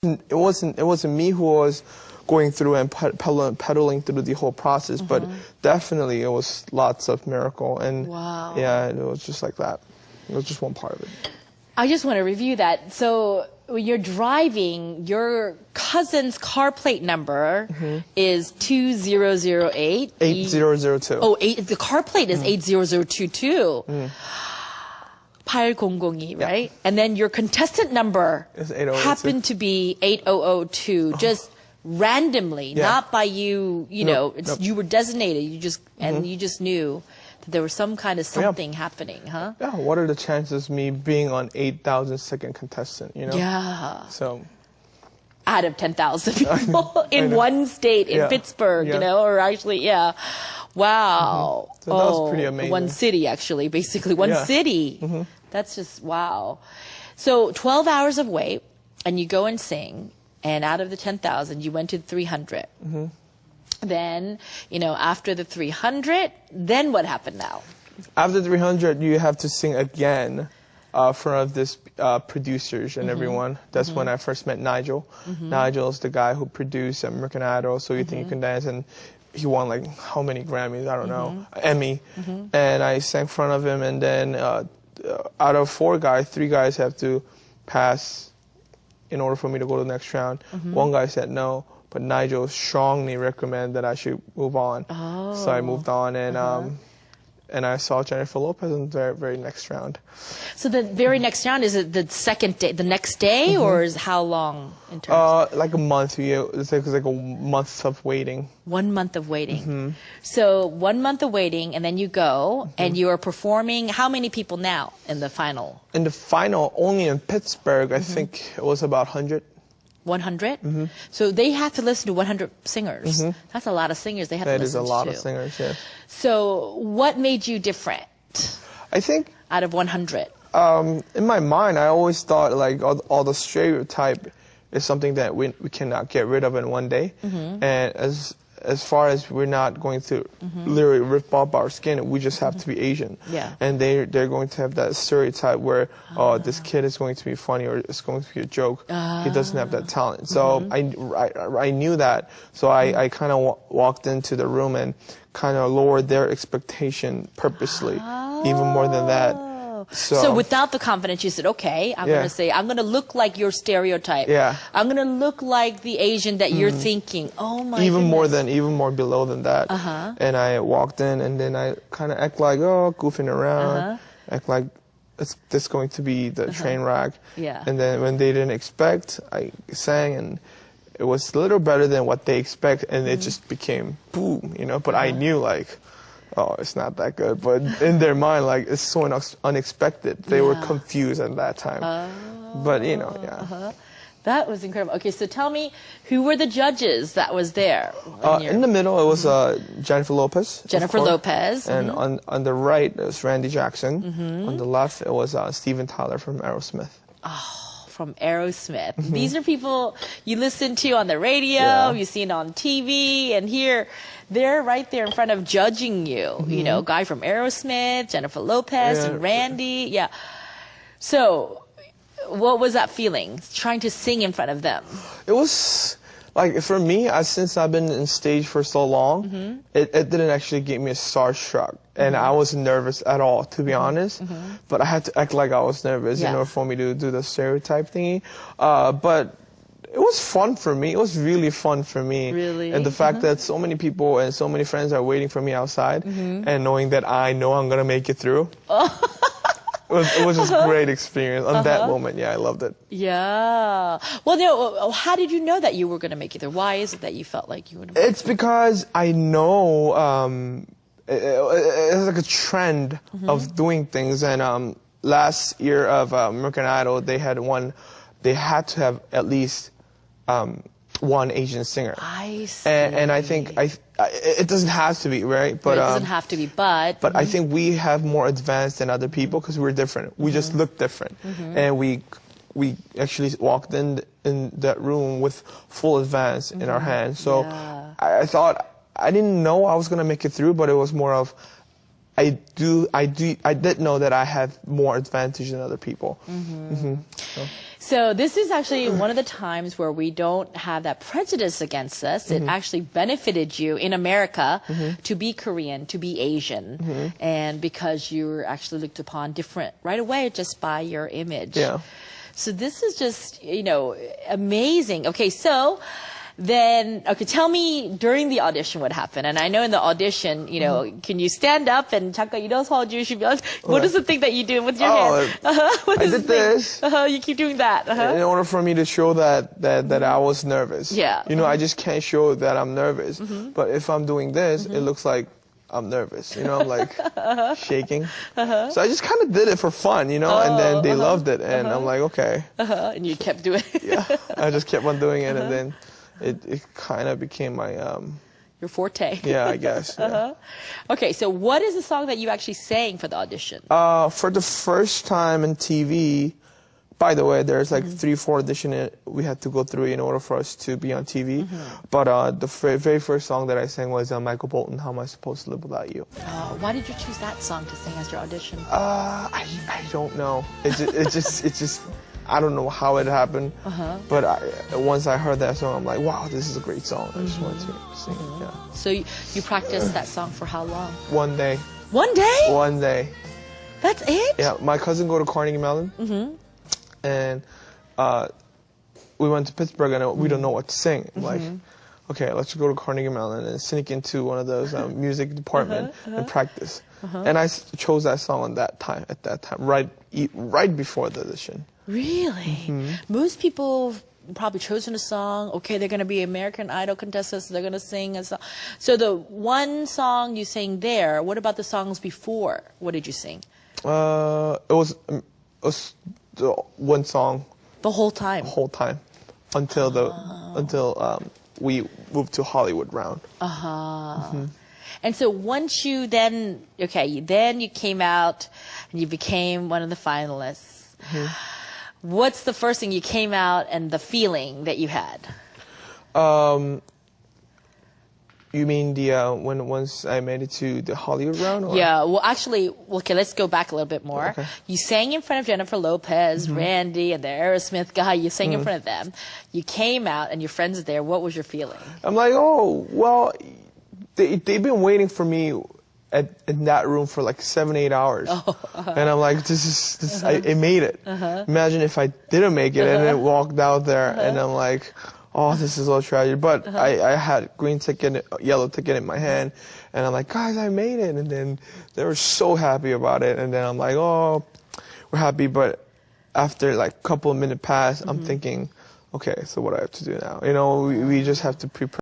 It wasn't me who was going through and pedaling through the whole process, but definitely it was lots of miracle. And wow. Yeah, it was just like that. It was just one part of it. I just want to review that. So when you're driving, your cousin's car plate number is 2008. 8002. Oh, the car plate is 80022. 8002, right? And then your contestant number happened to be 8002, just randomly, not by you, you know, you were designated, you just, and you just knew that there was some kind of something happening, huh? Yeah, what are the chances of me being on 8,002nd contestant, you know? Yeah. So. Out of 10,000 people in one state, in Pittsburgh, you know, or actually, wow. So that was pretty amazing. One city, actually, basically, one city. That's just, wow. So 12 hours of wait, and you go and sing, and out of the 10,000, you went to 300. Then, you know, after the 300, then what happened now? After 300, you have to sing again in front of this producers and everyone. That's when I first met Nigel. Nigel is the guy who produced American Idol, So You Think You Can Dance, and he won like how many Grammys? I don't know, Emmy. And I sang in front of him, and then out of 4 guys, 3 guys have to pass in order for me to go to the next round. One guy said no, but Nigel strongly recommended that I should move on. So I moved on, and I saw Jennifer Lopez in the very, very next round. So the very next round, is it the second day, the next day, or is how long in terms? Like a month. It's like a month of waiting. 1 month of waiting. So 1 month of waiting, and then you go, and you are performing. How many people now in the final? In the final, only in Pittsburgh, I think it was about 100. 100? So they have to listen to 100 singers. That's a lot of singers they have to listen to. That is a lot of singers, yes. So what made you different? I think out of 100? In my mind, I always thought like all the stereotype is something that we cannot get rid of in one day. And as far as we're not going to literally rip off our skin, we just have to be Asian. And they're going to have that stereotype where, oh, this kid is going to be funny or it's going to be a joke. He doesn't have that talent. So I knew that. So I kind of walked into the room and kind of lowered their expectation purposely, even more than that. So without the confidence, you said, okay, I'm going to say, I'm going to look like your stereotype. I'm going to look like the Asian that you're thinking. Oh my goodness. Even more below than that. And I walked in, and then I kind of act like, oh, goofing around, act like it's going to be the train wreck. And then when they didn't expect, I sang, and it was a little better than what they expect, and it just became boom, you know. But I knew like, oh, it's not that good. But in their mind, like, it's so unexpected. They were confused at that time. But, you know, That was incredible. Okay, so tell me, who were the judges that was there? In the middle, it was Jennifer Lopez. Jennifer Lopez. And on the right, it was Randy Jackson. On the left, it was Steven Tyler from Aerosmith. Oh, from Aerosmith. These are people you listen to on the radio, you see it on TV, and here they're right there in front of judging you. You know, guy from Aerosmith, Jennifer Lopez, and Randy. So, what was that feeling, trying to sing in front of them? It was, like, for me, since I've been in stage for so long, it didn't actually give me a starstruck. And I wasn't nervous at all, to be honest. But I had to act like I was nervous in order for me to do the stereotype thingy. But it was fun for me. It was really fun for me. Really? And the fact that so many people and so many friends are waiting for me outside, and knowing that I know I'm going to make it through. It was just a great experience. On that moment, I loved it. Yeah. Well, no, how did you know that you were going to make it through? Why is it that you felt like you would have? It's because I know it's like a trend of doing things. And last year of American Idol, they had to have at least one Asian singer. I see. And I think it doesn't have to be, right? But it doesn't have to be, but I think we have more advanced than other people because we're different. We just look different, and we actually walked in that room with full advance in our hands. So I thought, I didn't know I was gonna make it through, but it was more of I did know that I had more advantage than other people. So So this is actually one of the times where we don't have that prejudice against us. It actually benefited you in America to be Korean, to be Asian, and because you were actually looked upon different right away just by your image. Yeah. So this is just, amazing. Okay, so then, tell me during the audition what happened. And I know in the audition, can you stand up and 잠깐 일어서 주시면 what is the thing that you do with your hand? I did this. You keep doing that. In order for me to show that I was nervous. Yeah. I just can't show that I'm nervous. But if I'm doing this, it looks like I'm nervous. I'm like shaking. So I just kind of did it for fun, and then they loved it. And I'm like, okay. And you kept doing it. Yeah. I just kept on doing it. And then it kind of became my... your forte. Yeah, I guess. Yeah. Okay, so what is the song that you actually sang for the audition? For the first time in TV, by the way, there's like 3-4 auditions we had to go through in order for us to be on TV. But the very first song that I sang was Michael Bolton, How Am I Supposed to Live Without You? Why did you choose that song to sing as your audition? I don't know. It just I don't know how it happened. But once I heard that song, I'm like, wow, this is a great song. I just wanted to sing it. Yeah. So you practiced that song for how long? One day. One day? One day. That's it? Yeah, my cousin go to Carnegie Mellon. And we went to Pittsburgh and we don't know what to sing. I'm like, okay, let's go to Carnegie Mellon and sneak into one of those music department and practice. And I chose that song at that time, right before the audition. Really? Most people probably chosen a song. Okay, they're going to be American Idol contestants. So they're going to sing a song. So the one song you sang there, what about the songs before? What did you sing? It was the one song. The whole time? The whole time. Until we moved to Hollywood round. And so once you then you came out and you became one of the finalists. What's the first thing you came out and the feeling that you had? You mean once I made it to the Hollywood round? Or? Yeah, well, actually, okay, let's go back a little bit more. Okay. You sang in front of Jennifer Lopez, Randy, and the Aerosmith guy. You sang in front of them. You came out, and your friends are there. What was your feeling? I'm like, oh, well, they've been waiting for me in that room for like 7-8 hours. And I'm like, I made it. Imagine if I didn't make it and then walked out there and I'm like, oh, this is all tragic. But I had green ticket, yellow ticket in my hand, and I'm like, guys, I made it. And then they were so happy about it. And then I'm like, oh, we're happy. But after like a couple of minutes pass, I'm thinking, okay, so what do I have to do now? We just have to prepare